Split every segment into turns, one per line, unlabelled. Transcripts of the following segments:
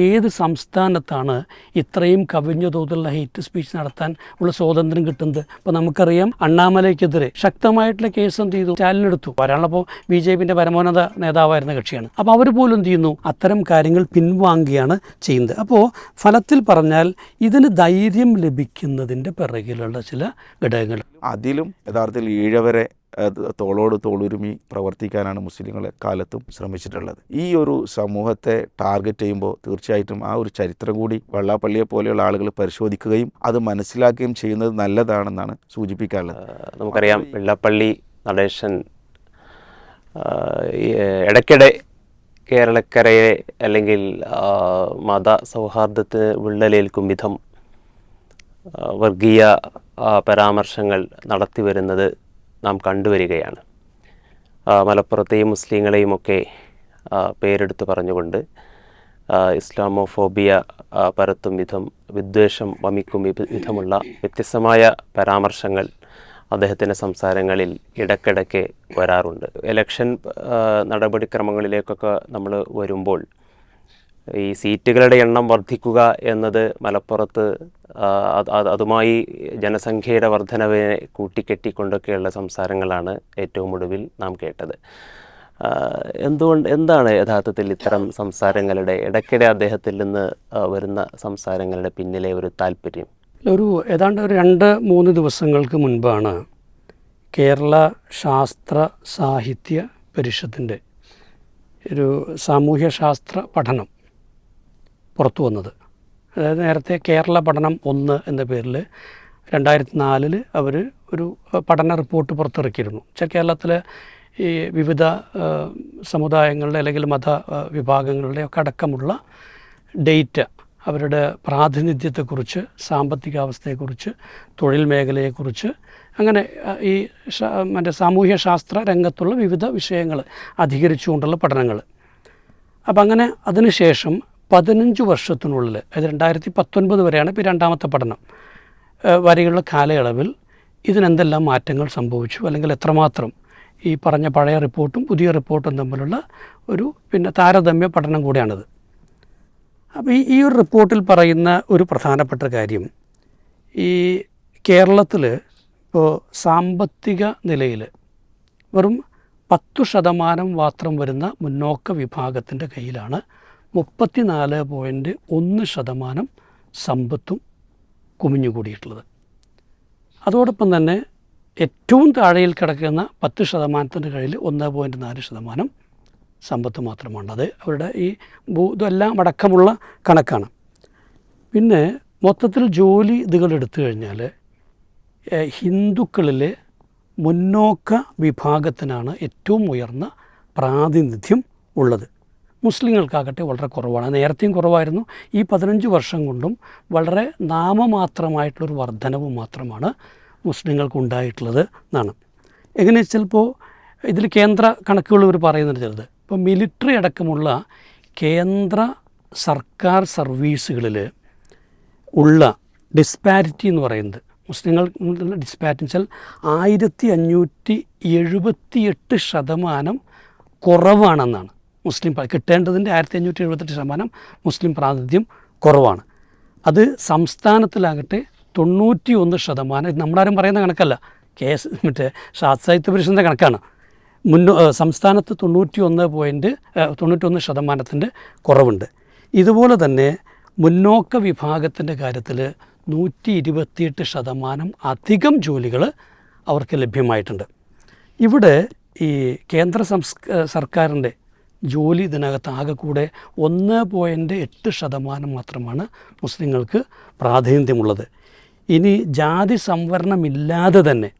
ഏത് സംസ്ഥാനത്താണ് ഇത്രയും കവിഞ്ഞ തോതിലുള്ള ഹെയ്റ്റ് സ്പീച്ച് നടത്താൻ ഉള്ള സ്വാതന്ത്ര്യം കിട്ടുന്നത്? ഇപ്പോൾ നമുക്കറിയാം, അണ്ണാമലയ്ക്കെതിരെ ശക്തമായിട്ടുള്ള കേസ് എന്ത് ചെയ്തു, സ്റ്റാലിനെടുത്തു. ഒരാളപ്പോൾ BJPൻ്റെ പരമോന്നത നേതാവായിരുന്ന കക്ഷിയാണ്. അപ്പോൾ അവർ പോലും എന്ത് ചെയ്യുന്നു, അത്തരം കാര്യങ്ങൾ പിൻവാങ്ങുകയാണ് ചെയ്യുന്നത്. അപ്പോൾ ഫലത്തിൽ പറഞ്ഞാൽ ഇതിന് ധൈര്യം ലഭിക്കുന്നതിൻ്റെ പിറകിലുള്ള ചില ഘടകങ്ങൾ.
അതിലും യഥാർത്ഥത്തിൽ ഈഴവരെ തോളോട് തോളുരുമി പ്രവർത്തിക്കാനാണ് മുസ്ലിങ്ങളെ കാലത്തും ശ്രമിച്ചിട്ടുള്ളത്. ഈ ഒരു സമൂഹത്തെ ടാർഗറ്റ് ചെയ്യുമ്പോൾ തീർച്ചയായിട്ടും ആ ഒരു ചരിത്രം കൂടി വെള്ളാപ്പള്ളിയെ പോലെയുള്ള ആളുകൾ പരിശോധിക്കുകയും അത് മനസ്സിലാക്കുകയും ചെയ്യുന്നത് നല്ലതാണെന്നാണ് സൂചിപ്പിക്കാനുള്ളത്.
നമുക്കറിയാം, വെള്ളാപ്പള്ളി നടേശൻ ഇടയ്ക്കിടെ കേരളക്കരയെ അല്ലെങ്കിൽ മത സൗഹാർദ്ദത്തിന് വിള്ളലേൽക്കും വിധം വർഗീയ പരാമർശങ്ങൾ നടത്തി വരുന്നത് നാം കണ്ടുവരികയാണ്. മലപ്പുറത്തെയും മുസ്ലിങ്ങളെയുമൊക്കെ പേരെടുത്ത് പറഞ്ഞുകൊണ്ട് ഇസ്ലാമോഫോബിയ പരത്തും വിധം, വിദ്വേഷം വമിക്കും വിധമുള്ള വ്യത്യസ്തമായ പരാമർശങ്ങൾ അദ്ദേഹത്തിൻ്റെ സംസാരങ്ങളിൽ ഇടയ്ക്കിടയ്ക്ക് വരാറുണ്ട്. ഇലക്ഷൻ നടപടിക്രമങ്ങളിലേക്കൊക്കെ നമ്മൾ വരുമ്പോൾ ഈ സീറ്റുകളുടെ എണ്ണം വർദ്ധിക്കുക എന്നത് മലപ്പുറത്ത് അതുമായി ജനസംഖ്യയുടെ വർധനവിനെ കൂട്ടിക്കെട്ടിക്കൊണ്ടൊക്കെയുള്ള സംസാരങ്ങളാണ് ഏറ്റവും ഒടുവിൽ നാം കേട്ടത്. എന്താണ് യഥാർത്ഥത്തിൽ ഇത്തരം സംസാരങ്ങളുടെ, ഇടയ്ക്കിടെ അദ്ദേഹത്തിൽ നിന്ന് വരുന്ന സംസാരങ്ങളുടെ പിന്നിലെ ഒരു താല്പര്യം?
ഏതാണ്ട് ഒരു 2-3 ദിവസങ്ങൾക്ക് മുൻപാണ് കേരള ശാസ്ത്ര സാഹിത്യ പരിഷത്തിൻ്റെ ഒരു സാമൂഹ്യശാസ്ത്ര പഠനം പുറത്തു വന്നത്. അതായത് നേരത്തെ കേരള പഠനം 1 എന്ന പേരിൽ 2004 അവർ ഒരു പഠന റിപ്പോർട്ട് പുറത്തിറക്കിയിരുന്നു. കേരളത്തിലെ ഈ വിവിധ സമുദായങ്ങളുടെ അല്ലെങ്കിൽ മത വിഭാഗങ്ങളുടെ ഒക്കെ അടക്കമുള്ള ഡേറ്റ, അവരുടെ പ്രാതിനിധ്യത്തെക്കുറിച്ച്, സാമ്പത്തികാവസ്ഥയെക്കുറിച്ച്, തൊഴിൽ മേഖലയെക്കുറിച്ച്, അങ്ങനെ ഈ സാമൂഹ്യ ശാസ്ത്ര രംഗത്തുള്ള വിവിധ വിഷയങ്ങൾ അധികരിച്ചുകൊണ്ടുള്ള പഠനങ്ങൾ. അപ്പം അങ്ങനെ അതിനുശേഷം 15 വർഷത്തിനുള്ളിൽ, അതായത് 2019 വരെയാണ് ഇപ്പോൾ രണ്ടാമത്തെ പഠനം വരെയുള്ള കാലയളവിൽ ഇതിനെന്തെല്ലാം മാറ്റങ്ങൾ സംഭവിച്ചു, അല്ലെങ്കിൽ എത്രമാത്രം ഈ പറഞ്ഞ പഴയ റിപ്പോർട്ടും പുതിയ റിപ്പോർട്ടും തമ്മിലുള്ള ഒരു താരതമ്യ പഠനം കൂടിയാണിത്. അപ്പോൾ ഈ ഒരു റിപ്പോർട്ടിൽ പറയുന്ന ഒരു പ്രധാനപ്പെട്ട കാര്യം, ഈ കേരളത്തിൽ ഇപ്പോൾ സാമ്പത്തിക നിലയിൽ വെറും 10% മാത്രം വരുന്ന മുന്നോക്ക വിഭാഗത്തിൻ്റെ കയ്യിലാണ് 34.1% സമ്പത്തും കുമിഞ്ഞുകൂടിയിട്ടുള്ളത്. അതോടൊപ്പം തന്നെ ഏറ്റവും താഴെയിൽ കിടക്കുന്ന 10%-ൻ്റെ കയ്യിൽ 1.4% സമ്പത്ത് മാത്രമാണ്. അത് അവരുടെ ഈ ഇതെല്ലാം അടക്കമുള്ള കണക്കാണ്. പിന്നെ മൊത്തത്തിൽ ജോലി ഇതുകൾ എടുത്തു കഴിഞ്ഞാൽ ഹിന്ദുക്കളിലെ മുന്നോക്ക വിഭാഗത്തിനാണ് ഏറ്റവും ഉയർന്ന പ്രാതിനിധ്യം ഉള്ളത്. മുസ്ലിങ്ങൾക്കാകട്ടെ വളരെ കുറവാണ്. നേരത്തെയും കുറവായിരുന്നു. ഈ 15 വർഷം കൊണ്ടും വളരെ നാമമാത്രമായിട്ടുള്ളൊരു വർധനവ് മാത്രമാണ് മുസ്ലിങ്ങൾക്കുണ്ടായിട്ടുള്ളത് എന്നാണ്. എങ്ങനെ ചിലപ്പോൾ ഇതിൽ കേന്ദ്ര കണക്കുകൾ ഇവർ പറയുന്നത് ചിലത്, ഇപ്പോൾ മിലിറ്ററി അടക്കമുള്ള കേന്ദ്ര സർക്കാർ സർവീസുകളിൽ ഉള്ള ഡിസ്പാരിറ്റി എന്ന് പറയുന്നത്, മുസ്ലിങ്ങൾ ഡിസ്പാരിറ്റി വെച്ചാൽ 1578% കുറവാണെന്നാണ്. മുസ്ലിം കിട്ടേണ്ടതിൻ്റെ 1578% മുസ്ലിം പ്രാതിനിധ്യം കുറവാണ്. അത് സംസ്ഥാനത്തിലാകട്ടെ 91%. ഇത് നമ്മളാരും പറയുന്ന കണക്കല്ല, മറ്റേ സാഹിത്യ പരിഷത്തിൻ്റെ കണക്കാണ്. സംസ്ഥാനത്ത് 91% കുറവുണ്ട്. ഇതുപോലെ തന്നെ മുന്നോക്ക വിഭാഗത്തിൻ്റെ കാര്യത്തിൽ 128% അധികം ജോലികൾ അവർക്ക് ലഭ്യമായിട്ടുണ്ട്. ഇവിടെ ഈ കേന്ദ്ര സർക്കാരിൻ്റെ ജോലി ഇതിനകത്ത് ആകെ കൂടെ 1.8% മാത്രമാണ് മുസ്ലിങ്ങൾക്ക് പ്രാതിനിധ്യമുള്ളത്. ഇനി ജാതി സംവരണമില്ലാതെ തന്നെ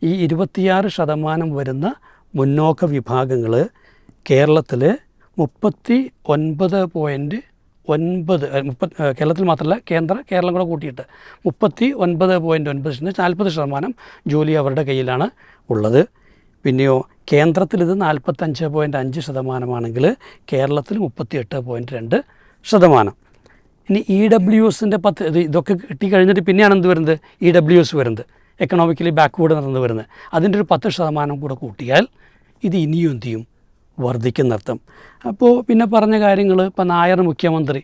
ഈ 26% വരുന്ന മുന്നോക്ക വിഭാഗങ്ങൾ കേരളത്തിൽ 39.9 കേരളത്തിൽ മാത്രമല്ല കേരളം കൂടെ കൂട്ടിയിട്ട് 39.9% 40% ജോലി അവരുടെ കയ്യിലാണ് ഉള്ളത്. പിന്നെയോ കേന്ദ്രത്തിൽ ഇത് 45.5% കേരളത്തിൽ 38.2%. ഇനി EWSൻ്റെ ഇതൊക്കെ കിട്ടിക്കഴിഞ്ഞിട്ട് പിന്നെയാണ് എന്ത് വരുന്നത്, EWS വരുന്നത്, എക്കണോമിക്കലി ബാക്ക്വേർഡ് നടന്നു വരുന്നത്. അതിൻ്റെ ഒരു 10% കൂടെ കൂട്ടിയാൽ ഇത് ഇനിയും എന്ത് ചെയ്യും, വർദ്ധിക്കുന്നർത്ഥം. അപ്പോൾ പിന്നെ പറഞ്ഞ കാര്യങ്ങൾ, ഇപ്പോൾ നായർ മുഖ്യമന്ത്രി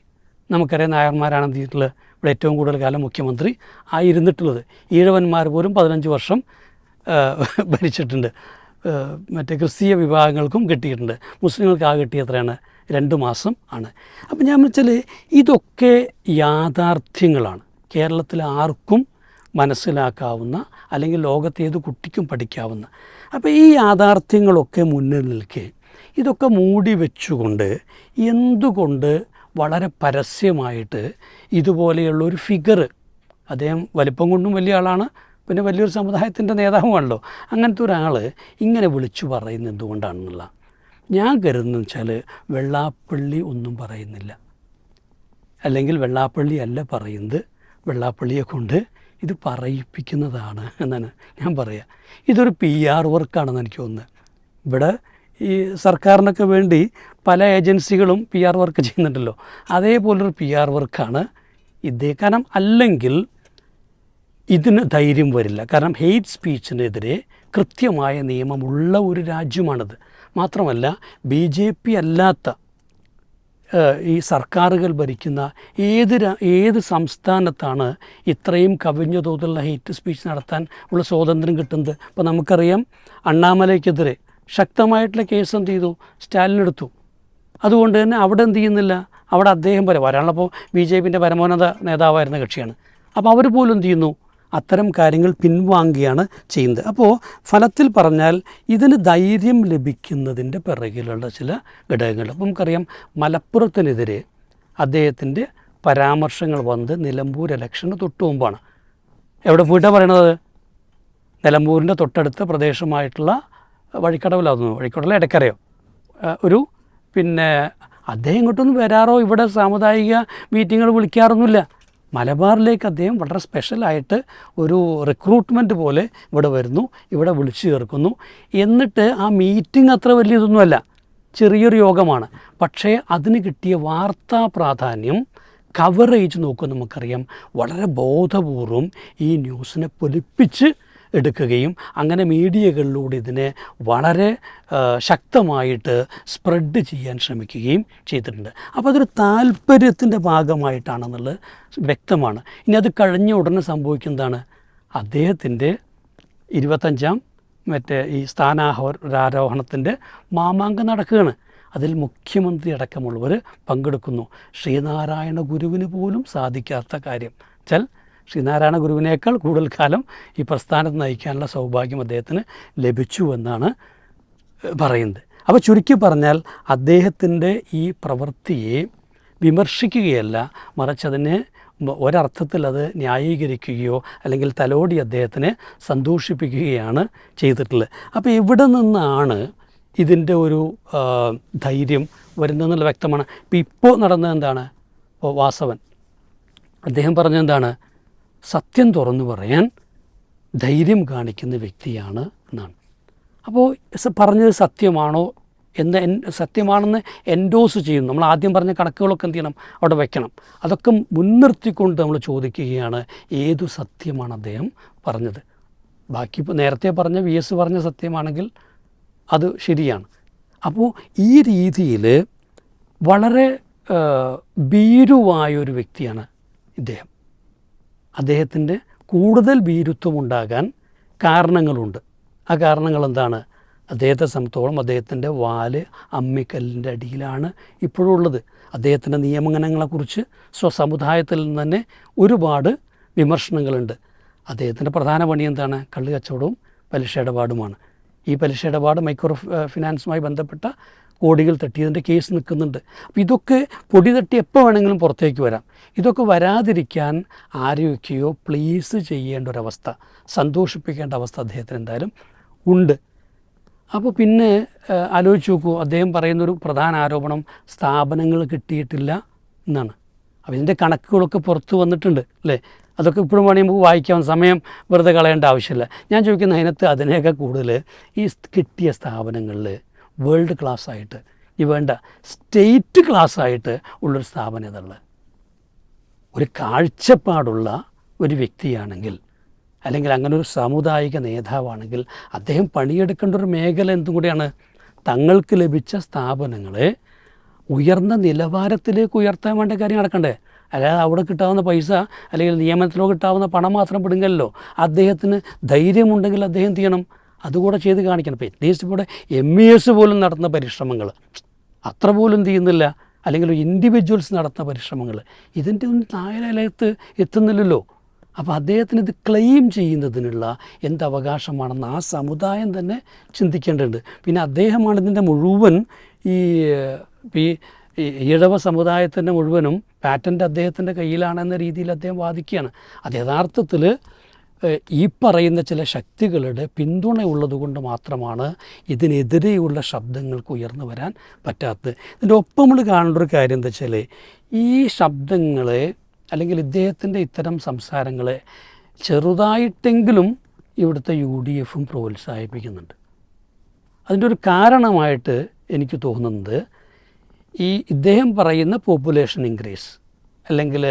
നമുക്കറിയാം നായന്മാരാണ് എന്ത് ചെയ്തിട്ടുള്ളത് ഇവിടെ ഏറ്റവും കൂടുതൽ കാലം മുഖ്യമന്ത്രി ആയിരുന്നിട്ടുള്ളത്. ഈഴവന്മാർ പോലും 15 വർഷം ഭരിച്ചിട്ടുണ്ട്. മറ്റേ ക്രിസ്തീയ വിഭാഗങ്ങൾക്കും കിട്ടിയിട്ടുണ്ട്. മുസ്ലിങ്ങൾക്ക് ആകെ കിട്ടിയ എത്രയാണ്? 2 മാസം ആണ്. അപ്പം ഞാൻ വെച്ചാൽ ഇതൊക്കെ യാഥാർത്ഥ്യങ്ങളാണ്, കേരളത്തിൽ ആർക്കും മനസ്സിലാക്കാവുന്ന, അല്ലെങ്കിൽ ലോകത്തെ ഏത് കുട്ടിക്കും പഠിക്കാവുന്ന. അപ്പോൾ ഈ യാഥാർത്ഥ്യങ്ങളൊക്കെ മുന്നിൽ നിൽക്കെ ഇതൊക്കെ മൂടി വെച്ചുകൊണ്ട് എന്തുകൊണ്ട് വളരെ പരസ്യമായിട്ട് ഇതുപോലെയുള്ളൊരു ഫിഗർ, അദ്ദേഹം വലിപ്പം കൊണ്ടും വലിയ ആളാണ്, പിന്നെ വലിയൊരു സമുദായത്തിൻ്റെ നേതാവുമാണല്ലോ, അങ്ങനത്തെ ഒരാൾ ഇങ്ങനെ വിളിച്ചു പറയുന്നത് എന്തുകൊണ്ടാണെന്നുള്ള ഞാൻ കരുതുന്നു വെച്ചാൽ വെള്ളാപ്പള്ളി ഒന്നും പറയുന്നില്ല, അല്ലെങ്കിൽ വെള്ളാപ്പള്ളി അല്ല പറയുന്നത്, വെള്ളാപ്പള്ളിയെ കൊണ്ട് ഇത് പറയിപ്പിക്കുന്നതാണ് എന്നാണ് ഞാൻ പറയുക. ഇതൊരു PR വർക്കാണെന്ന് എനിക്ക് തോന്നുന്നത്. ഇവിടെ ഈ സർക്കാരിനൊക്കെ വേണ്ടി പല ഏജൻസികളും PR വർക്ക് ചെയ്യുന്നുണ്ടല്ലോ, അതേപോലൊരു PR വർക്കാണ് ഇദ്ദേഹം. കാരണം അല്ലെങ്കിൽ ഇതിന് ധൈര്യം വരില്ല. കാരണം ഹെയ്റ്റ് സ്പീച്ചിനെതിരെ കൃത്യമായ നിയമമുള്ള ഒരു രാജ്യമാണിത്. മാത്രമല്ല BJP അല്ലാത്ത ഈ സർക്കാരുകൾ ഭരിക്കുന്ന ഏത് സംസ്ഥാനത്താണ് ഇത്രയും കവിഞ്ഞ തോതിലുള്ള ഹെയ്റ്റ് സ്പീച്ച് നടത്താൻ ഉള്ള സ്വാതന്ത്ര്യം കിട്ടുന്നത്? ഇപ്പോൾ നമുക്കറിയാം അണ്ണാമലയ്ക്കെതിരെ ശക്തമായിട്ടുള്ള കേസ് എന്ത് ചെയ്തു? സ്റ്റാലിൻ എടുത്തു. അതുകൊണ്ട് തന്നെ അവിടെ എന്ത് ചെയ്യുന്നില്ല, അവിടെ അദ്ദേഹം വരാനുള്ളപ്പോൾ BJPൻ്റെ പരമോന്നത നേതാവായിരുന്ന കക്ഷിയാണ്. അപ്പോൾ അവർ പോലും എന്ത് ചെയ്യുന്നു? അത്തരം കാര്യങ്ങൾ പിൻവാങ്ങുകയാണ് ചെയ്യുന്നത്. അപ്പോൾ ഫലത്തിൽ പറഞ്ഞാൽ ഇതിന് ധൈര്യം ലഭിക്കുന്നതിൻ്റെ പിറകിലുള്ള ചില ഘടകങ്ങൾ. അപ്പോൾ നമുക്കറിയാം മലപ്പുറത്തിനെതിരെ അദ്ദേഹത്തിൻ്റെ പരാമർശങ്ങൾ വന്ന് നിലമ്പൂർ ഇലക്ഷന് തൊട്ട് മുമ്പാണ്. എവിടെ പോയിട്ടാണ് പറയണത്? നിലമ്പൂരിൻ്റെ തൊട്ടടുത്ത പ്രദേശമായിട്ടുള്ള വഴിക്കടവിലാകുന്നു, വഴിക്കടവിലെ ഇടക്കരയോ ഒരു പിന്നെ അദ്ദേഹം ഇങ്ങോട്ടൊന്നും വരാറോ ഇവിടെ സാമുദായിക മീറ്റിങ്ങുകൾ വിളിക്കാറൊന്നുമില്ല. മലബാറിലേക്ക് അദ്ദേഹം വളരെ സ്പെഷ്യലായിട്ട് ഒരു റിക്രൂട്ട്മെൻറ്റ് പോലെ ഇവിടെ വരുന്നു, ഇവിടെ വിളിച്ചു ചേർക്കുന്നു. എന്നിട്ട് ആ മീറ്റിംഗ് അത്ര വലിയതൊന്നുമല്ല, ചെറിയൊരു യോഗമാണ്. പക്ഷേ അതിന് കിട്ടിയ വാർത്താ പ്രാധാന്യം, കവറേജ് നോക്കുക നമുക്കറിയാം, വളരെ ബോധപൂർവം ഈ ന്യൂസിനെ പൊലിപ്പിച്ച് എടുക്കുകയും അങ്ങനെ മീഡിയകളിലൂടെ ഇതിനെ വളരെ ശക്തമായിട്ട് സ്പ്രെഡ് ചെയ്യാൻ ശ്രമിക്കുകയും ചെയ്തിട്ടുണ്ട്. അപ്പോൾ അതൊരു താല്പര്യത്തിൻ്റെ ഭാഗമായിട്ടാണെന്നുള്ളത് വ്യക്തമാണ്. ഇനി അത് കഴിഞ്ഞ ഉടനെ സംഭവിക്കുന്നതാണ്, അദ്ദേഹത്തിൻ്റെ 25ാം ഈ സ്ഥാനാരോഹണത്തിൻ്റെ മാമാങ്കം നടക്കുകയാണ്. അതിൽ മുഖ്യമന്ത്രി അടക്കമുള്ളവർ പങ്കെടുക്കുന്നു. ശ്രീനാരായണ ഗുരുവിന് പോലും സാധിക്കാത്ത കാര്യം വെച്ചാൽ ശ്രീനാരായണ ഗുരുവിനേക്കാൾ കൂടുതൽ കാലം ഈ പ്രസ്ഥാനത്ത് നയിക്കാനുള്ള സൗഭാഗ്യം അദ്ദേഹത്തിന് ലഭിച്ചു എന്നാണ് പറയുന്നത്. അപ്പോൾ ചുരുക്കി പറഞ്ഞാൽ അദ്ദേഹത്തിൻ്റെ ഈ പ്രവൃത്തിയെ വിമർശിക്കുകയല്ല, മറിച്ച് അതിനെ ഒരർത്ഥത്തിൽ അത് ന്യായീകരിക്കുകയോ അല്ലെങ്കിൽ തലോടി അദ്ദേഹത്തിനെ സന്തോഷിപ്പിക്കുകയാണ് ചെയ്തിട്ടുള്ളത്. അപ്പോൾ ഇവിടെ നിന്നാണ് ഇതിൻ്റെ ഒരു ധൈര്യം വരുന്നതെന്നുള്ള വ്യക്തമാണ്. ഇപ്പോൾ നടന്നത് എന്താണ്? ഇപ്പോൾ വാസവൻ അദ്ദേഹം പറഞ്ഞെന്താണ്? സത്യം തുറന്നു പറയാൻ ധൈര്യം കാണിക്കുന്ന വ്യക്തിയാണ് എന്നാണ്. അപ്പോൾ പറഞ്ഞത് സത്യമാണോ സത്യമാണെന്ന് എൻഡോസ് ചെയ്യുന്നു. നമ്മൾ ആദ്യം പറഞ്ഞ കണക്കുകളൊക്കെ എന്ത് ചെയ്യണം? അവിടെ വെക്കണം. അതൊക്കെ മുൻനിർത്തിക്കൊണ്ട് നമ്മൾ ചോദിക്കുകയാണ് ഏതു സത്യമാണ് അദ്ദേഹം പറഞ്ഞത്. ബാക്കി ഇപ്പോൾ നേരത്തെ പറഞ്ഞ VS പറഞ്ഞ സത്യമാണെങ്കിൽ അത് ശരിയാണ്. അപ്പോൾ ഈ രീതിയിൽ വളരെ ഭീരുവായൊരു വ്യക്തിയാണ് ഇദ്ദേഹം. അദ്ദേഹത്തിൻ്റെ കൂടുതൽ ഭീരുത്വമുണ്ടാകാൻ കാരണങ്ങളുണ്ട്. ആ കാരണങ്ങൾ എന്താണ്? അദ്ദേഹത്തെ സംബന്ധിച്ചോളം അദ്ദേഹത്തിൻ്റെ വാല് അമ്മിക്കല്ലിൻ്റെ അടിയിലാണ് ഇപ്പോഴും ഉള്ളത്. അദ്ദേഹത്തിൻ്റെ നിയമനങ്ങളെക്കുറിച്ച് സ്വസമുദായത്തിൽ നിന്ന് തന്നെ ഒരുപാട് വിമർശനങ്ങളുണ്ട്. അദ്ദേഹത്തിൻ്റെ പ്രധാന പണി എന്താണ്? കള്ള് കച്ചവടവും പലിശ ഇടപാടുമാണ്. ഈ പലിശ ഇടപാട് മൈക്രോ ഫിനാൻസുമായി ബന്ധപ്പെട്ട കോടികൾ തട്ടിയതിൻ്റെ കേസ് നിൽക്കുന്നുണ്ട്. അപ്പോൾ ഇതൊക്കെ പൊടി തട്ടി എപ്പോൾ വേണമെങ്കിലും പുറത്തേക്ക് വരാം. ഇതൊക്കെ വരാതിരിക്കാൻ ആരെയൊക്കെയോ പ്ലീസ് ചെയ്യേണ്ട ഒരവസ്ഥ, സന്തോഷിപ്പിക്കേണ്ട അവസ്ഥ അദ്ദേഹത്തിന് എന്തായാലും ഉണ്ട്. അപ്പോൾ പിന്നെ ആലോചിച്ച് നോക്കൂ, അദ്ദേഹം പറയുന്നൊരു പ്രധാന ആരോപണം സ്ഥാപനങ്ങൾ കിട്ടിയിട്ടില്ല എന്നാണ്. അപ്പോൾ ഇതിൻ്റെ കണക്കുകളൊക്കെ പുറത്ത് വന്നിട്ടുണ്ട് അല്ലേ? അതൊക്കെ ഇപ്പോഴും വേണമെങ്കിൽ നമുക്ക് വായിക്കാം, സമയം വെറുതെ കളയേണ്ട ആവശ്യമില്ല. ഞാൻ ചോദിക്കുന്ന അതിനേക്കാൾ കൂടുതൽ ഈ കിട്ടിയ സ്ഥാപനങ്ങളിൽ വേൾഡ് ക്ലാസ്സായിട്ട് വേണ്ട സ്റ്റേറ്റ് ക്ലാസ്സായിട്ട് ഉള്ളൊരു സ്ഥാപനം ഇതുള്ളത്. ഒരു കാഴ്ചപ്പാടുള്ള ഒരു വ്യക്തിയാണെങ്കിൽ, അല്ലെങ്കിൽ അങ്ങനെ ഒരു സാമുദായിക നേതാവാണെങ്കിൽ അദ്ദേഹം പണിയെടുക്കേണ്ട ഒരു മേഖല എന്തും കൂടിയാണ്? തങ്ങൾക്ക് ലഭിച്ച സ്ഥാപനങ്ങളെ ഉയർന്ന നിലവാരത്തിലേക്ക് ഉയർത്താൻ വേണ്ട കാര്യം നടക്കണ്ടേ? അല്ലാതെ അവിടെ കിട്ടാവുന്ന പൈസ അല്ലെങ്കിൽ നിയമനത്തിലോ കിട്ടാവുന്ന പണം മാത്രം പിടുങ്ങല്ലോ. അദ്ദേഹത്തിന് ധൈര്യമുണ്ടെങ്കിൽ അദ്ദേഹം എന്ത് ചെയ്യണം? അതുകൂടെ ചെയ്ത് കാണിക്കണം. ഇപ്പോൾ അറ്റ്ലീസ്റ്റ് ഇവിടെ MES പോലും നടത്തുന്ന പരിശ്രമങ്ങൾ അത്ര പോലും എന്ത് ചെയ്യുന്നില്ല, അല്ലെങ്കിൽ ഇൻഡിവിജ്വൽസ് നടത്തുന്ന പരിശ്രമങ്ങൾ ഇതിൻ്റെ ഒന്നും താഴെലയത്ത് എത്തുന്നില്ലല്ലോ. അപ്പോൾ അദ്ദേഹത്തിന് ഇത് ക്ലെയിം ചെയ്യുന്നതിനുള്ള എന്തവകാശമാണെന്ന് ആ സമുദായം തന്നെ ചിന്തിക്കേണ്ടതുണ്ട്. പിന്നെ അദ്ദേഹമാണ് ഇതിൻ്റെ മുഴുവൻ ഈ ഈഴവ സമുദായത്തിൻ്റെ മുഴുവനും പാറ്റൻ്റ് അദ്ദേഹത്തിൻ്റെ കയ്യിലാണെന്ന രീതിയിൽ അദ്ദേഹം വാദിക്കുകയാണ്. അത് യഥാർത്ഥത്തിൽ ഈ പറയുന്ന ചില ശക്തികളുടെ പിന്തുണ ഉള്ളതുകൊണ്ട് മാത്രമാണ് ഇതിനെതിരെയുള്ള ശബ്ദങ്ങൾക്ക് ഉയർന്നു വരാൻ പറ്റാത്തത്. ഇതിൻ്റെ ഒപ്പം നമ്മൾ കാണേണ്ട ഒരു കാര്യം എന്താ വെച്ചാൽ, ഈ ശബ്ദങ്ങളെ അല്ലെങ്കിൽ ഇദ്ദേഹത്തിൻ്റെ ഇത്തരം സംസാരങ്ങളെ ചെറുതായിട്ടെങ്കിലും ഇവിടുത്തെ UDF പ്രോത്സാഹിപ്പിക്കുന്നുണ്ട്. അതിൻ്റെ ഒരു കാരണമായിട്ട് എനിക്ക് തോന്നുന്നത് ഇദ്ദേഹം പറയുന്ന പോപ്പുലേഷൻ ഇൻക്രീസ്, അല്ലെങ്കിൽ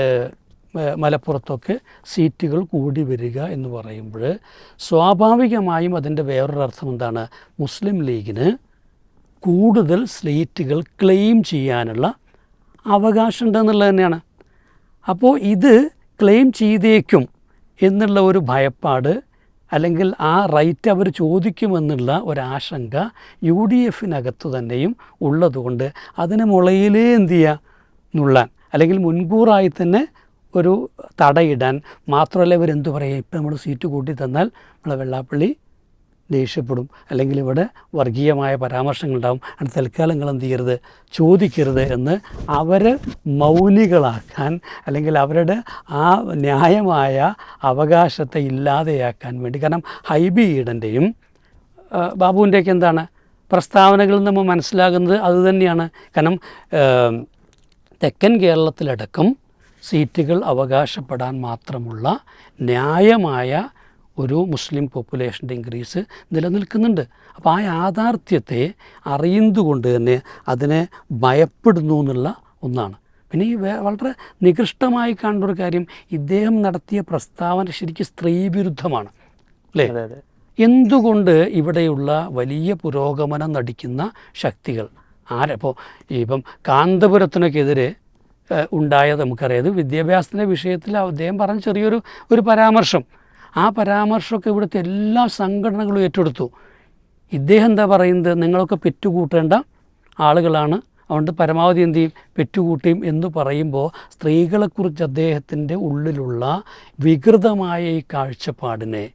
മലപ്പുറത്തൊക്കെ സീറ്റുകൾ കൂടി വരിക എന്ന് പറയുമ്പോൾ സ്വാഭാവികമായും അതിൻ്റെ വേറൊരർത്ഥം എന്താണ്? മുസ്ലിം ലീഗിന് കൂടുതൽ സീറ്റുകൾ ക്ലെയിം ചെയ്യാനുള്ള അവകാശമുണ്ടെന്നുള്ളത് തന്നെയാണ്. അപ്പോൾ ഇത് ക്ലെയിം ചെയ്തേക്കും എന്നുള്ള ഒരു ഭയപ്പാട്, അല്ലെങ്കിൽ ആ റൈറ്റ് അവർ ചോദിക്കുമെന്നുള്ള ഒരാശങ്ക UDF തന്നെയും ഉള്ളതുകൊണ്ട് അതിനെ മുളയിലേ എന്ത് ചെയ്യുക, നുള്ളാൻ, അല്ലെങ്കിൽ മുൻകൂറായി തന്നെ ഒരു തടയിടാൻ. മാത്രമല്ല ഇവരെന്തു പറയുക, ഇപ്പം നമ്മൾ സീറ്റ് കൂട്ടി തന്നാൽ നമ്മളെ വെള്ളാപ്പള്ളി ദേഷ്യപ്പെടും, അല്ലെങ്കിൽ ഇവിടെ വർഗീയമായ പരാമർശങ്ങളുണ്ടാകും, അത് തൽക്കാലങ്ങൾ എന്ത് ചെയ്യരുത്, ചോദിക്കരുത് എന്ന് അവരെ മൗനികളാക്കാൻ, അല്ലെങ്കിൽ അവരുടെ ആ ന്യായമായ അവകാശത്തെ ഇല്ലാതെയാക്കാൻ വേണ്ടി. കാരണം ഹൈബി ഈഡൻ്റെയും ബാബുവിൻ്റെയൊക്കെ എന്താണ് പ്രസ്താവനകളിൽ നമ്മൾ മനസ്സിലാകുന്നത് അതുതന്നെയാണ്. കാരണം തെക്കൻ കേരളത്തിലടക്കം സീറ്റുകൾ അവകാശപ്പെടാൻ മാത്രമുള്ള ന്യായമായ ഒരു മുസ്ലിം പോപ്പുലേഷൻ്റെ ഇൻക്രീസ് നിലനിൽക്കുന്നുണ്ട്. അപ്പോൾ ആ യാഥാർത്ഥ്യത്തെ അറിയുന്നതുകൊണ്ട് തന്നെ അതിനെ ഭയപ്പെടുന്നു എന്നുള്ള ഒന്നാണ്. പിന്നെ ഈ വളരെ നികൃഷ്ടമായി കാണേണ്ട ഒരു കാര്യം, ഇദ്ദേഹം നടത്തിയ പ്രസ്താവന ശരിക്കും സ്ത്രീവിരുദ്ധമാണ് അല്ലേ? എന്തുകൊണ്ട് ഇവിടെയുള്ള വലിയ പുരോഗമനം നടിക്കുന്ന ശക്തികൾ ഇപ്പോൾ ഇപ്പം കാന്തപുരത്തിനൊക്കെതിരെ ഉണ്ടായത് നമുക്കറിയാം. വിദ്യാഭ്യാസത്തിൻ്റെ വിഷയത്തിൽ അദ്ദേഹം പറഞ്ഞ ചെറിയൊരു പരാമർശം, ആ പരാമർശമൊക്കെ ഇവിടുത്തെ എല്ലാ സംഘടനകളും ഏറ്റെടുത്തു. ഇദ്ദേഹം എന്താ പറയുന്നത്, നിങ്ങളൊക്കെ പെറ്റുകൂട്ടേണ്ട ആളുകളാണ്, അതുകൊണ്ട് പരമാവധി എന്ത് ചെയ്യും, പെറ്റുകൂട്ടിയും എന്ന് പറയുമ്പോൾ സ്ത്രീകളെക്കുറിച്ച് അദ്ദേഹത്തിൻ്റെ ഉള്ളിലുള്ള വികൃതമായ ഈ കാഴ്ചപ്പാടിനെ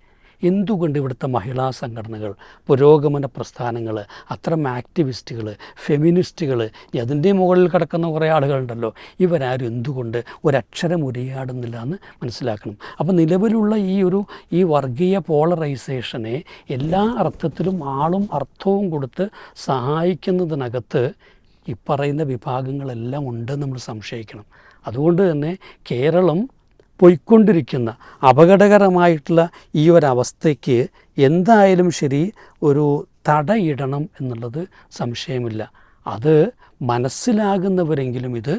എന്തുകൊണ്ട് ഇവിടുത്തെ മഹിളാ സംഘടനകൾ, പുരോഗമന പ്രസ്ഥാനങ്ങൾ, അത്തരം ആക്ടിവിസ്റ്റുകൾ, ഫെമിനിസ്റ്റുകൾ, അതിൻ്റെ മുകളിൽ കിടക്കുന്ന കുറേ ആളുകളുണ്ടല്ലോ, ഇവരാരും എന്തുകൊണ്ട് ഒരക്ഷരം ഉരിയാടുന്നില്ല എന്ന് മനസ്സിലാക്കണം. അപ്പോൾ നിലവിലുള്ള ഈ വർഗീയ പോളറൈസേഷനെ എല്ലാ അർത്ഥത്തിലും ആളും അർത്ഥവും കൊടുത്ത് സഹായിക്കുന്നതിനകത്ത് ഈ പറയുന്ന വിഭാഗങ്ങളെല്ലാം ഉണ്ടെന്ന് നമ്മൾ സംശയിക്കണം. അതുകൊണ്ട് തന്നെ കേരളം പോയിക്കൊണ്ടിരിക്കുന്ന അപകടകരമായിട്ടുള്ള ഈ ഒരവസ്ഥയ്ക്ക് എന്തായാലും ശരി ഒരു തടയിടണം എന്നുള്ളത് സംശയമില്ല. അത് മനസ്സിലാകുന്നവരെങ്കിലും ഇത്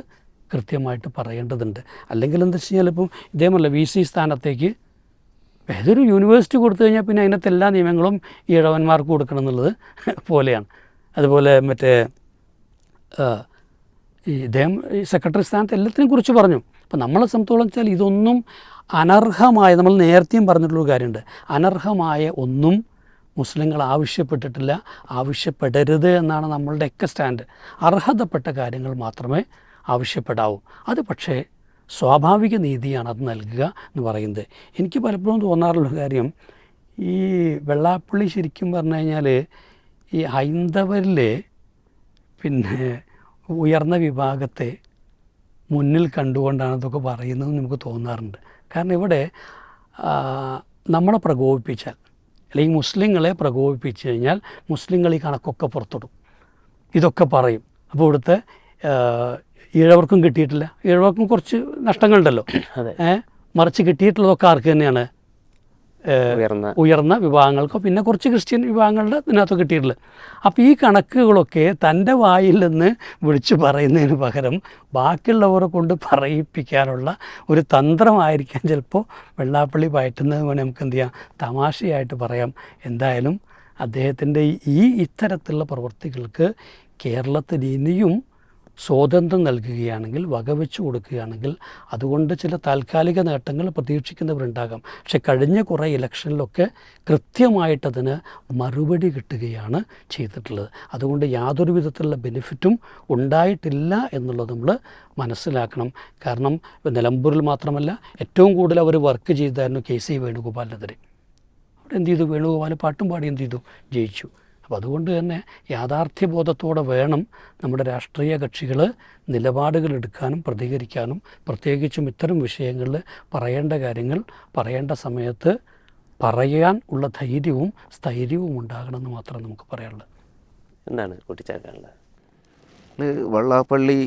കൃത്യമായിട്ട് പറയേണ്ടതുണ്ട്. അല്ലെങ്കിൽ എന്താ വെച്ച് കഴിഞ്ഞാൽ ഇപ്പം ഇതേമല്ല VC സ്ഥാനത്തേക്ക് ഏതൊരു യൂണിവേഴ്സിറ്റി കൊടുത്തു കഴിഞ്ഞാൽ പിന്നെ അതിനകത്ത് എല്ലാ നിയമങ്ങളും ഈഴവന്മാർക്ക് കൊടുക്കണം എന്നുള്ളത് പോലെയാണ്. അതുപോലെ മറ്റേ ഇദ്ദേഹം സെക്രട്ടറി സ്ഥാനത്ത് എല്ലാത്തിനെയും കുറിച്ച് പറഞ്ഞു. അപ്പോൾ നമ്മളെ സംബന്ധിച്ചോളം വെച്ചാൽ ഇതൊന്നും അനർഹമായ, നമ്മൾ നേരത്തെയും പറഞ്ഞിട്ടുള്ളൊരു കാര്യമുണ്ട്, അനർഹമായ ഒന്നും മുസ്ലിങ്ങൾ ആവശ്യപ്പെട്ടിട്ടില്ല, ആവശ്യപ്പെടരുത് എന്നാണ് നമ്മളുടെയൊക്കെ സ്റ്റാൻഡ്. അർഹതപ്പെട്ട കാര്യങ്ങൾ മാത്രമേ ആവശ്യപ്പെടാവൂ. അത് പക്ഷേ സ്വാഭാവിക നീതിയാണ് അത് നൽകുക എന്ന് പറയുന്നത്. എനിക്ക് പലപ്പോഴും തോന്നാറുള്ള കാര്യം, ഈ വെള്ളാപ്പള്ളി ശരിക്കും പറഞ്ഞു കഴിഞ്ഞാൽ ഈ ഹൈന്ദവരിലെ പിന്നെ ഉയർന്ന വിഭാഗത്തെ മുന്നിൽ കണ്ടുകൊണ്ടാണ് ഇതൊക്കെ പറയുന്നത് നമുക്ക് തോന്നാറുണ്ട്. കാരണം ഇവിടെ നമ്മളെ പ്രകോപിപ്പിച്ചാൽ, അല്ലെങ്കിൽ മുസ്ലിങ്ങളെ പ്രകോപിപ്പിച്ച് കഴിഞ്ഞാൽ മുസ്ലിങ്ങൾ ഈ കണക്കൊക്കെ പുറത്തിടും, ഇതൊക്കെ പറയും. അപ്പോൾ ഇവിടുത്തെ ഈഴവർക്കും കിട്ടിയിട്ടില്ല, ഈഴവർക്കും കുറച്ച് നഷ്ടങ്ങളുണ്ടല്ലോ, മറിച്ച് കിട്ടിയിട്ടുള്ളതൊക്കെ ആർക്ക് തന്നെയാണ്, ഉയർന്ന വിഭാഗങ്ങൾക്കോ പിന്നെ കുറച്ച് ക്രിസ്ത്യൻ വിഭാഗങ്ങളുടെ ഇതിനകത്ത് കിട്ടിയിട്ടുള്ളത്. അപ്പോൾ ഈ കണക്കുകളൊക്കെ തൻ്റെ വായിൽ നിന്ന് വിളിച്ചു പറയുന്നതിന് പകരം ബാക്കിയുള്ളവരെ കൊണ്ട് പറയിപ്പിക്കാനുള്ള ഒരു തന്ത്രമായിരിക്കാം ചിലപ്പോൾ വെള്ളാപ്പള്ളി പയറ്റുന്നത് വേണേൽ നമുക്ക് എന്ത് ചെയ്യാം, തമാശയായിട്ട് പറയാം. എന്തായാലും അദ്ദേഹത്തിൻ്റെ ഇത്തരത്തിലുള്ള പ്രവൃത്തികൾക്ക് കേരളത്തിൽ ഇനിയും സ്വാതന്ത്ര്യം നൽകുകയാണെങ്കിൽ, വകവെച്ചു കൊടുക്കുകയാണെങ്കിൽ അതുകൊണ്ട് ചില താൽക്കാലിക നേട്ടങ്ങൾ പ്രതീക്ഷിക്കുന്നവരുണ്ടാകാം. പക്ഷെ കഴിഞ്ഞ കുറേ ഇലക്ഷനിലൊക്കെ കൃത്യമായിട്ടതിന് മറുപടി കിട്ടുകയാണ് ചെയ്തിട്ടുള്ളത്. അതുകൊണ്ട് യാതൊരു വിധത്തിലുള്ള ബെനിഫിറ്റും ഉണ്ടായിട്ടില്ല എന്നുള്ളത് നമ്മൾ മനസ്സിലാക്കണം. കാരണം നിലമ്പൂരിൽ മാത്രമല്ല, ഏറ്റവും കൂടുതൽ അവർ വർക്ക് ചെയ്തായിരുന്നു KC വേണുഗോപാലിനെതിരെ. അവിടെ എന്ത് ചെയ്തു? വേണുഗോപാൽ പാട്ടും പാടി എന്ത് ചെയ്തു? ജയിച്ചു. അപ്പോൾ അതുകൊണ്ട് തന്നെ യാഥാർത്ഥ്യബോധത്തോടെ വേണം നമ്മുടെ രാഷ്ട്രീയ കക്ഷികൾ നിലപാടുകൾ എടുക്കാനും പ്രതികരിക്കാനും. പ്രത്യേകിച്ചും ഇത്തരം വിഷയങ്ങളിൽ പറയേണ്ട കാര്യങ്ങൾ പറയേണ്ട സമയത്ത് പറയാൻ ഉള്ള ധൈര്യവും സ്ഥൈര്യവും ഉണ്ടാകണമെന്ന് മാത്രം നമുക്ക് പറയാനുള്ളത്.
എന്താണ് കൂട്ടിച്ചേർക്കാനുള്ളത്?
വെള്ളാപ്പള്ളി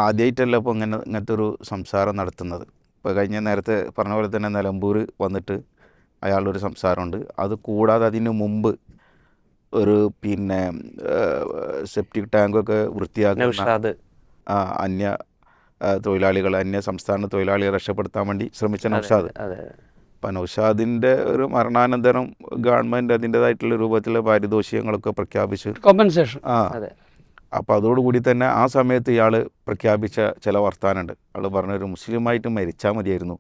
ആദ്യമായിട്ടല്ല ഇപ്പോൾ ഇങ്ങനത്തെ ഒരു സംസാരം നടത്തുന്നത്. ഇപ്പോൾ കഴിഞ്ഞ നേരത്തെ പറഞ്ഞ പോലെ തന്നെ നിലമ്പൂർ വന്നിട്ട് അയാളൊരു സംസാരമുണ്ട്. അത് കൂടാതെ അതിന് മുമ്പ് ഒരു സെപ്റ്റിക് ടാങ്കൊക്കെ വൃത്തിയാക്കുന്ന അന്യ തൊഴിലാളികൾ, അന്യ സംസ്ഥാന തൊഴിലാളികളെ രക്ഷപ്പെടുത്താൻ വേണ്ടി ശ്രമിച്ച നൗഷാദ്. അപ്പം നൗഷാദിൻ്റെ ഒരു മരണാനന്തരം ഗവൺമെൻറ് അതിൻ്റേതായിട്ടുള്ള രൂപത്തിലുള്ള പാരിതോഷികങ്ങളൊക്കെ പ്രഖ്യാപിച്ചു,
കോമ്പൻസേഷൻ.
അപ്പോൾ അതോടുകൂടി തന്നെ ആ സമയത്ത് ഇയാൾ പ്രഖ്യാപിച്ച ചില വർത്താനുണ്ട്. ആൾ പറഞ്ഞൊരു മുസ്ലിമായിട്ട് മരിച്ചാൽ മതിയായിരുന്നു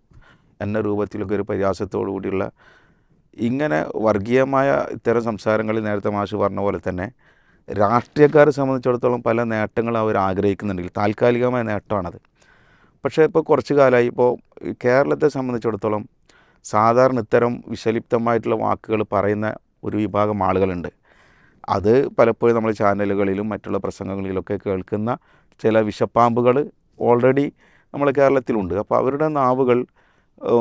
എന്ന രൂപത്തിലൊക്കെ ഒരു പരിഹാസത്തോടു കൂടിയുള്ള ഇങ്ങനെ വർഗീയമായ ഇത്തരം സംസാരങ്ങളിൽ നേരത്തെ മാഷ് പറഞ്ഞ പോലെ തന്നെ രാഷ്ട്രീയക്കാരെ സംബന്ധിച്ചിടത്തോളം പല നേട്ടങ്ങളും അവർ ആഗ്രഹിക്കുന്നുണ്ടെങ്കിൽ താൽക്കാലികമായ നേട്ടമാണത്. പക്ഷേ ഇപ്പോൾ കുറച്ച് കാലമായി ഇപ്പോൾ കേരളത്തെ സംബന്ധിച്ചിടത്തോളം സാധാരണ ഇത്തരം വിഷലിപ്തമായിട്ടുള്ള വാക്കുകൾ പറയുന്ന ഒരു വിഭാഗം ആളുകളുണ്ട്. അത് പലപ്പോഴും നമ്മൾ ചാനലുകളിലും മറ്റുള്ള പ്രസംഗങ്ങളിലൊക്കെ കേൾക്കുന്ന ചില വിഷപ്പാമ്പുകൾ ഓൾറെഡി നമ്മൾ കേരളത്തിലുണ്ട്. അപ്പോൾ അവരുടെ നാവുകൾ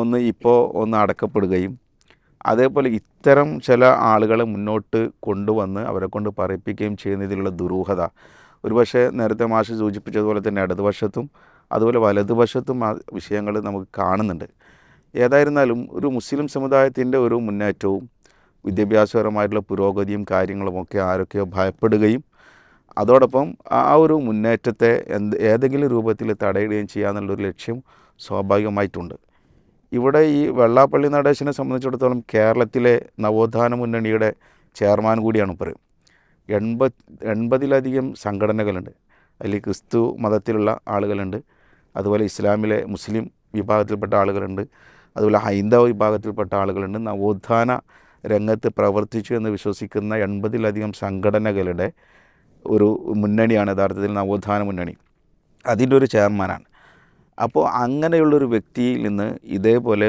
ഒന്ന് അടക്കപ്പെടുകയും അതേപോലെ ഇത്തരം ചില ആളുകളെ മുന്നോട്ട് കൊണ്ടുവന്ന് അവരെ കൊണ്ട് പറയിപ്പിക്കുകയും ചെയ്യുന്നതിലുള്ള ദുരൂഹത ഒരുപക്ഷെ നേരത്തെ മാഷ് സൂചിപ്പിച്ചതുപോലെ തന്നെ ഇടതുപക്ഷത്തും അതുപോലെ വലതുപക്ഷത്തും ആ വിഷയങ്ങൾ നമുക്ക് കാണുന്നുണ്ട്. ഏതായിരുന്നാലും ഒരു മുസ്ലിം സമുദായത്തിൻ്റെ ഒരു മുന്നേറ്റവും വിദ്യാഭ്യാസപരമായിട്ടുള്ള പുരോഗതിയും കാര്യങ്ങളുമൊക്കെ ആരൊക്കെയോ ഭയപ്പെടുകയും അതോടൊപ്പം ആ ഒരു മുന്നേറ്റത്തെ ഏതെങ്കിലും രൂപത്തിൽ തടയിടുകയും ചെയ്യാന്നുള്ളൊരു ലക്ഷ്യം സ്വാഭാവികമായിട്ടുണ്ട്. ഇവിടെ ഈ വെള്ളാപ്പള്ളി നടേശനെ സംബന്ധിച്ചിടത്തോളം കേരളത്തിലെ നവോത്ഥാന മുന്നണിയുടെ ചെയർമാൻ കൂടിയാണ് പറയും. 80-ലധികം സംഘടനകളുണ്ട്. അതിൽ ക്രിസ്തു മതത്തിലുള്ള ആളുകളുണ്ട്, അതുപോലെ ഇസ്ലാമിലെ മുസ്ലിം വിഭാഗത്തിൽപ്പെട്ട ആളുകളുണ്ട്, അതുപോലെ ഹൈന്ദവ വിഭാഗത്തിൽപ്പെട്ട ആളുകളുണ്ട്. നവോത്ഥാന രംഗത്ത് പ്രവർത്തിച്ചു എന്ന് വിശ്വസിക്കുന്ന 80-ലധികം സംഘടനകളുടെ ഒരു മുന്നണിയാണ് യഥാർത്ഥത്തിൽ നവോത്ഥാന മുന്നണി. അതിൻ്റെ ഒരു ചെയർമാനാണ്. അപ്പോൾ അങ്ങനെയുള്ളൊരു വ്യക്തിയിൽ നിന്ന് ഇതേപോലെ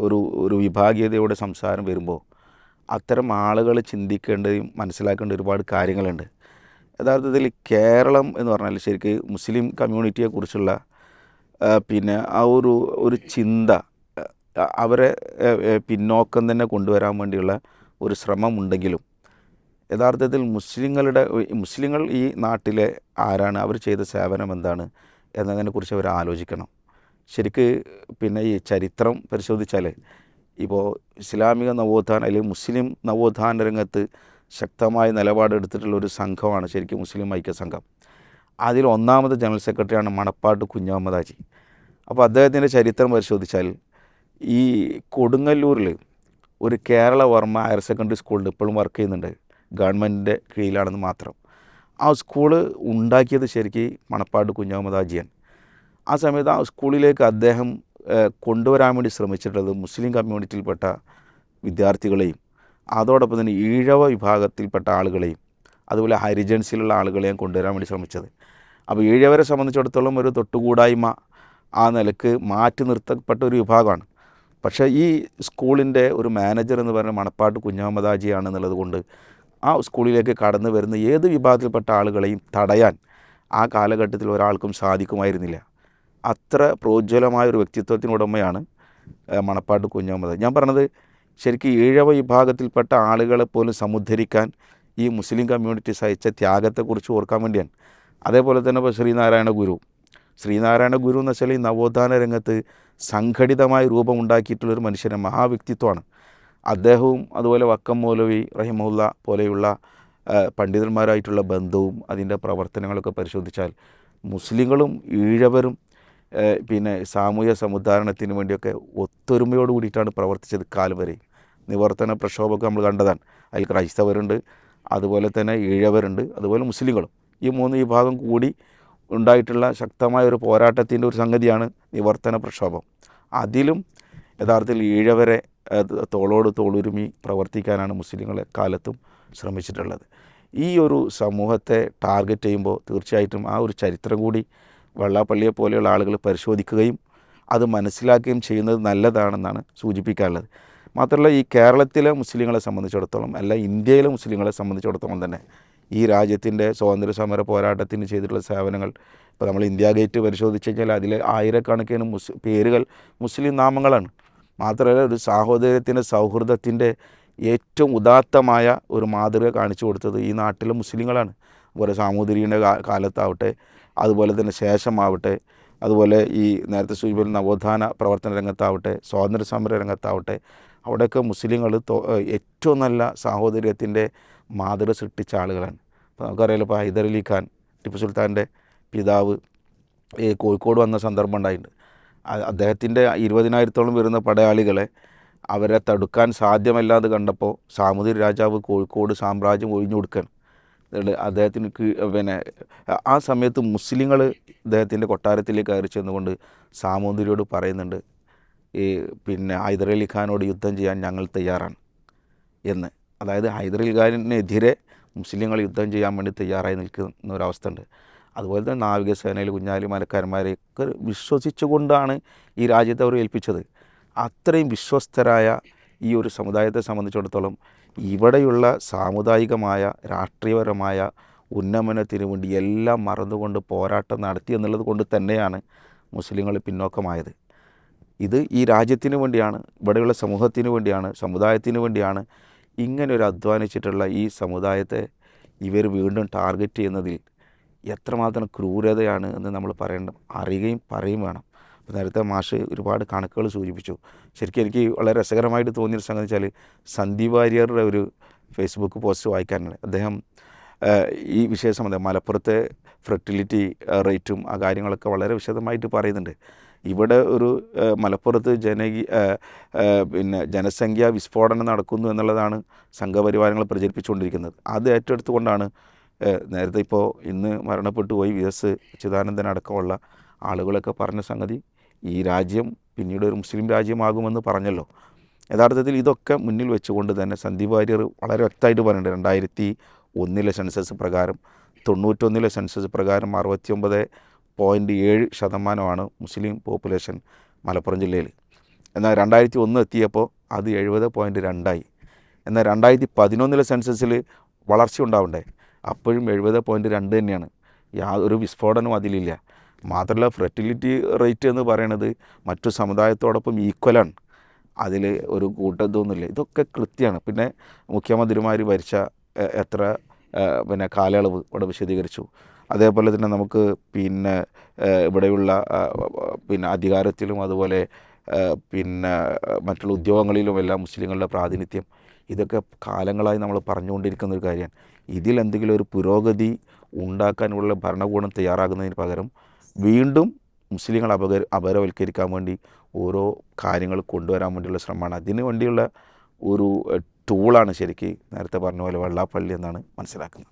ഒരു വിഭാഗീയതയുടെ സംസാരം വരുമ്പോൾ അത്തരം ആളുകൾ ചിന്തിക്കേണ്ടതും മനസ്സിലാക്കേണ്ട ഒരുപാട് കാര്യങ്ങളുണ്ട്. യഥാർത്ഥത്തിൽ കേരളം എന്ന് പറഞ്ഞാൽ ശരിക്ക് മുസ്ലിം കമ്മ്യൂണിറ്റിയെക്കുറിച്ചുള്ള ആ ഒരു ചിന്ത അവരെ പിന്നോക്കം തന്നെ കൊണ്ടുവരാൻ വേണ്ടിയുള്ള ഒരു ശ്രമമുണ്ടെങ്കിലും യഥാർത്ഥത്തിൽ മുസ്ലിങ്ങൾ ഈ നാട്ടിലെ ആരാണ്, അവർ ചെയ്ത സേവനം എന്താണ് എന്നതിനെക്കുറിച്ച് അവർ ആലോചിക്കണം. ശരിക്ക് ഈ ചരിത്രം പരിശോധിച്ചാൽ ഇപ്പോൾ ഇസ്ലാമിക നവോത്ഥാന അല്ലെങ്കിൽ മുസ്ലിം നവോത്ഥാന രംഗത്ത് ശക്തമായ നിലപാടെടുത്തിട്ടുള്ളൊരു സംഘമാണ് ശരിക്കും മുസ്ലിം ഐക്യസംഘം. അതിൽ ഒന്നാമത് ജനറൽ സെക്രട്ടറിയാണ് മണപ്പാട്ട് കുഞ്ഞഹമ്മദ് ഹാജി. അപ്പോൾ അദ്ദേഹത്തിൻ്റെ ചരിത്രം പരിശോധിച്ചാൽ ഈ കൊടുങ്ങല്ലൂരിൽ ഒരു കേരള വർമ്മ ഹയർ സെക്കൻഡറി സ്കൂളിൽ ഇപ്പോഴും വർക്ക് ചെയ്യുന്നുണ്ട്, ഗവൺമെൻറ്റിൻ്റെ കീഴിലാണെന്ന് മാത്രം. ആ സ്കൂള് ഉണ്ടാക്കിയത് ശരിക്കും മണപ്പാട്ട് കുഞ്ഞഹമ്മദ് ഹാജിയാണ്. ആ സമയത്ത് ആ സ്കൂളിലേക്ക് അദ്ദേഹം കൊണ്ടുവരാൻ വേണ്ടി ശ്രമിച്ചിട്ടുള്ളത് മുസ്ലിം കമ്മ്യൂണിറ്റിയിൽപ്പെട്ട വിദ്യാർത്ഥികളെയും അതോടൊപ്പം തന്നെ ഈഴവ വിഭാഗത്തിൽപ്പെട്ട ആളുകളെയും അതുപോലെ ഹരിജൻസിലുള്ള ആളുകളെയും കൊണ്ടുവരാൻ വേണ്ടി ശ്രമിച്ചത്. അപ്പോൾ ഈഴവരെ സംബന്ധിച്ചിടത്തോളം ഒരു തൊട്ടുകൂടായ്മ ആ നിലക്ക് മാറ്റി നിർത്തപ്പെട്ട ഒരു വിഭാഗമാണ്. പക്ഷേ ഈ സ്കൂളിൻ്റെ ഒരു മാനേജർ എന്ന് പറയുന്നത് മണപ്പാട്ട് കുഞ്ഞഹമ്മദ് ഹാജിയാണെന്നുള്ളത് കൊണ്ട് ആ സ്കൂളിലേക്ക് കടന്നു വരുന്ന ഏത് വിഭാഗത്തിൽപ്പെട്ട ആളുകളെയും തടയാൻ ആ കാലഘട്ടത്തിൽ ഒരാൾക്കും സാധിക്കുമായിരുന്നില്ല. അത്ര പ്രോജ്വലമായൊരു വ്യക്തിത്വത്തിനുടമയാണ് മണപ്പാട്ട് കുഞ്ഞഹമ്മദ്. ഞാൻ പറഞ്ഞത് ശരിക്കും ഈഴവ വിഭാഗത്തിൽപ്പെട്ട ആളുകളെ പോലും സമുദ്ധരിക്കാൻ ഈ മുസ്ലിം കമ്മ്യൂണിറ്റി സഹിച്ച ത്യാഗത്തെക്കുറിച്ച് ഓർക്കാൻ വേണ്ടിയാണ്. അതേപോലെ തന്നെ ഇപ്പോൾ ശ്രീനാരായണ ഗുരു എന്ന് വെച്ചാൽ ഈ നവോത്ഥാന രംഗത്ത് സംഘടിതമായ രൂപമുണ്ടാക്കിയിട്ടുള്ളൊരു മനുഷ്യനെ മഹാവ്യക്തിത്വമാണ്. അദ്ദേഹവും അതുപോലെ വക്കം മൗലവി റഹിമഹുല്ല പോലെയുള്ള പണ്ഡിതന്മാരായിട്ടുള്ള ബന്ധവും അതിൻ്റെ പ്രവർത്തനങ്ങളൊക്കെ പരിശോധിച്ചാൽ മുസ്ലിങ്ങളും ഈഴവരും സാമൂഹ്യ സമുദ്ധാരണത്തിന് വേണ്ടിയൊക്കെ ഒത്തൊരുമയോട് കൂടിയിട്ടാണ് പ്രവർത്തിച്ചത് കാലം വരെ. നിവർത്തന പ്രക്ഷോഭമൊക്കെ നമ്മൾ കണ്ടതാണ്. അതിൽ ക്രൈസ്തവരുണ്ട്, അതുപോലെ തന്നെ ഈഴവരുണ്ട്, അതുപോലെ മുസ്ലിങ്ങളും. ഈ മൂന്ന് വിഭാഗം കൂടി ഉണ്ടായിട്ടുള്ള ശക്തമായ ഒരു പോരാട്ടത്തിൻ്റെ ഒരു സംഗതിയാണ് നിവർത്തന പ്രക്ഷോഭം. അതിലും യഥാർത്ഥത്തിൽ ഈഴവരെ തോളോട് തോളുരുമി പ്രവർത്തിക്കാനാണ് മുസ്ലിങ്ങൾ കാലത്തും ശ്രമിച്ചിട്ടുള്ളത്. ഈ ഒരു സമൂഹത്തെ ടാർഗറ്റ് ചെയ്യുമ്പോൾ തീർച്ചയായിട്ടും ആ ഒരു ചരിത്രം കൂടി വെള്ളാപ്പള്ളിയെ പോലെയുള്ള ആളുകൾ പരിശോധിക്കുകയും അത് മനസ്സിലാക്കുകയും ചെയ്യുന്നത് നല്ലതാണെന്നാണ് സൂചിപ്പിക്കാനുള്ളത്. മാത്രമല്ല, ഈ കേരളത്തിലെ മുസ്ലിങ്ങളെ സംബന്ധിച്ചിടത്തോളം അല്ല, ഇന്ത്യയിലെ മുസ്ലിങ്ങളെ സംബന്ധിച്ചിടത്തോളം തന്നെ ഈ രാജ്യത്തിൻ്റെ സ്വാതന്ത്ര്യ സമര പോരാട്ടത്തിന് ചെയ്തിട്ടുള്ള സേവനങ്ങൾ, ഇപ്പോൾ നമ്മൾ ഇന്ത്യ ഗേറ്റ് പരിശോധിച്ച് കഴിഞ്ഞാൽ അതിൽ ആയിരക്കണക്കിന് പേരുകൾ മുസ്ലിം നാമങ്ങളാണ്. മാത്രമല്ല, ഒരു സാഹോദര്യത്തിൻ്റെ സൗഹൃദത്തിൻ്റെ ഏറ്റവും ഉദാത്തമായ ഒരു മാതൃക കാണിച്ചു കൊടുത്തത് ഈ നാട്ടിലെ മുസ്ലിങ്ങളാണ്. അതുപോലെ സാമൂതിരിയുടെ കാലത്താവട്ടെ, അതുപോലെ തന്നെ ശേഷമാവട്ടെ, അതുപോലെ ഈ നേരത്തെ സൂചിപ്പിച്ച നവോത്ഥാന പ്രവർത്തന രംഗത്താവട്ടെ, സ്വാതന്ത്ര്യ സമര രംഗത്താവട്ടെ, അവിടെയൊക്കെ മുസ്ലിങ്ങൾ ഏറ്റവും നല്ല സാഹോദര്യത്തിൻ്റെ മാതൃക സൃഷ്ടിച്ച ആളുകളാണ്. ഇപ്പോൾ നമുക്കറിയാലോ, ഇപ്പോൾ ഹൈദരലി ഖാൻ, ടിപ്പു സുൽത്താൻ്റെ പിതാവ്, കോഴിക്കോട് വന്ന സന്ദർഭം ഉണ്ടായിട്ടുണ്ട്. അദ്ദേഹത്തിൻ്റെ 20,000-ഓളം വരുന്ന പടയാളികളെ അവരെ തടുക്കാൻ സാധ്യമല്ലാതെ കണ്ടപ്പോൾ സാമൂതിരി രാജാവ് കോഴിക്കോട് സാമ്രാജ്യം ഒഴിഞ്ഞു കൊടുക്കുകയാണ്. അദ്ദേഹത്തിന് ആ സമയത്ത് മുസ്ലിങ്ങൾ അദ്ദേഹത്തിൻ്റെ കൊട്ടാരത്തിലേക്ക് കയറി ചെന്നുകൊണ്ട് സാമൂതിരിയോട് പറയുന്നുണ്ട്, ഹൈദരലി ഖാനോട് യുദ്ധം ചെയ്യാൻ ഞങ്ങൾ തയ്യാറാണ് എന്ന്. അതായത് ഹൈദരലി ഖാനെതിരെ മുസ്ലിങ്ങൾ യുദ്ധം ചെയ്യാൻ വേണ്ടി തയ്യാറായി നിൽക്കുന്ന ഒരവസ്ഥ ഉണ്ട്. അതുപോലെ തന്നെ നാവികസേനയിൽ കുഞ്ഞാലി മരക്കാരന്മാരെയൊക്കെ വിശ്വസിച്ചുകൊണ്ടാണ് ഈ രാജ്യത്തെ അവർ ഏൽപ്പിച്ചത്. അത്രയും വിശ്വസ്തരായ ഈ ഒരു സമുദായത്തെ സംബന്ധിച്ചിടത്തോളം ഇവിടെയുള്ള സാമുദായികമായ രാഷ്ട്രീയപരമായ ഉന്നമനത്തിന് വേണ്ടി എല്ലാം മറന്നുകൊണ്ട് പോരാട്ടം നടത്തി എന്നുള്ളത് കൊണ്ട് തന്നെയാണ് മുസ്ലിങ്ങൾ പിന്നോക്കമായത്. ഇത് ഈ രാജ്യത്തിന് വേണ്ടിയാണ്, ഇവിടെയുള്ള സമൂഹത്തിന് വേണ്ടിയാണ്, സമുദായത്തിന് വേണ്ടിയാണ്. ഇങ്ങനെ ഒരു അധ്വാനിച്ചിട്ടുള്ള ഈ സമുദായത്തെ ഇവർ വീണ്ടും ടാർഗറ്റ് ചെയ്യുന്നതിൽ എത്രമാത്രം ക്രൂരതയാണ് എന്ന് നമ്മൾ അറിയുകയും പറയുകയും വേണം. അപ്പോൾ നേരത്തെ മാഷ് ഒരുപാട് കണക്കുകൾ സൂചിപ്പിച്ചു. ശരിക്കും എനിക്ക് വളരെ രസകരമായിട്ട് തോന്നിയൊരു സംഗതി വെച്ചാൽ, സന്ദീപ് വാര്യരുടെ ഒരു ഫേസ്ബുക്ക് പോസ്റ്റ് വായിക്കാനാണ്. അദ്ദേഹം ഈ വിഷയ സംബന്ധം മലപ്പുറത്തെ ഫെർട്ടിലിറ്റി റേറ്റും ആ കാര്യങ്ങളൊക്കെ വളരെ വിശദമായിട്ട് പറയുന്നുണ്ട്. ഇവിടെ ഒരു മലപ്പുറത്ത് ജനസംഖ്യാ വിസ്ഫോടനം നടക്കുന്നു എന്നുള്ളതാണ് സംഘപരിവാരങ്ങൾ പ്രചരിപ്പിച്ചുകൊണ്ടിരിക്കുന്നത്. അത് ഏറ്റെടുത്തുകൊണ്ടാണ് നേരത്തെ ഇപ്പോൾ ഇന്ന് മരണപ്പെട്ടു പോയി VS അച്യുതാനന്ദൻ അടക്കമുള്ള ആളുകളൊക്കെ പറഞ്ഞ സംഗതി, ഈ രാജ്യം പിന്നീട് ഒരു മുസ്ലിം രാജ്യമാകുമെന്ന് പറഞ്ഞല്ലോ. യഥാർത്ഥത്തിൽ ഇതൊക്കെ മുന്നിൽ വെച്ചുകൊണ്ട് തന്നെ സന്ദീപ് വാര്യർ വളരെ വ്യക്തമായിട്ട് പറയുന്നുണ്ട്. 2001 സെൻസസ് പ്രകാരം 91 സെൻസസ് പ്രകാരം 69.7% മുസ്ലിം പോപ്പുലേഷൻ മലപ്പുറം ജില്ലയിൽ. എന്നാൽ 2001 എത്തിയപ്പോൾ അത് 70.2 എന്നാൽ 2011 സെൻസസിൽ വളർച്ച ഉണ്ടാവണ്ടേ, അപ്പോഴും 70.2 തന്നെയാണ്. യാതൊരു വിസ്ഫോടനവും അതിലില്ല. മാത്രമല്ല, ഫെർട്ടിലിറ്റി റേറ്റ് എന്ന് പറയുന്നത് മറ്റു സമുദായത്തോടൊപ്പം ഈക്വലാണ്. അതിൽ ഒരു കൂട്ടത്തൊന്നുമില്ല. ഇതൊക്കെ കൃത്യമാണ്. പിന്നെ മുഖ്യമന്ത്രിമാർ ഭരിച്ച എത്ര കാലയളവ് ഇവിടെ വിശദീകരിച്ചു. അതേപോലെ തന്നെ നമുക്ക് ഇവിടെയുള്ള അധികാരത്തിലും അതുപോലെ മറ്റുള്ള ഉദ്യോഗങ്ങളിലും എല്ലാം മുസ്ലിങ്ങളുടെ പ്രാതിനിധ്യം, ഇതൊക്കെ കാലങ്ങളായി നമ്മൾ പറഞ്ഞുകൊണ്ടിരിക്കുന്ന ഒരു കാര്യമാണ്. ഇതിലെന്തെങ്കിലും ഒരു പുരോഗതി ഉണ്ടാക്കാനുള്ള ഭരണകൂടം തയ്യാറാകുന്നതിന് പകരം വീണ്ടും മുസ്ലിങ്ങൾ അപരവൽക്കരിക്കാൻ വേണ്ടി ഓരോ കാര്യങ്ങൾ കൊണ്ടുവരാൻ വേണ്ടിയുള്ള ശ്രമമാണ്. അതിനു വേണ്ടിയുള്ള ഒരു ടൂളാണ് ശരിക്ക് നേരത്തെ പറഞ്ഞ പോലെ വെള്ളാപ്പള്ളി എന്നാണ് മനസ്സിലാക്കുന്നത്.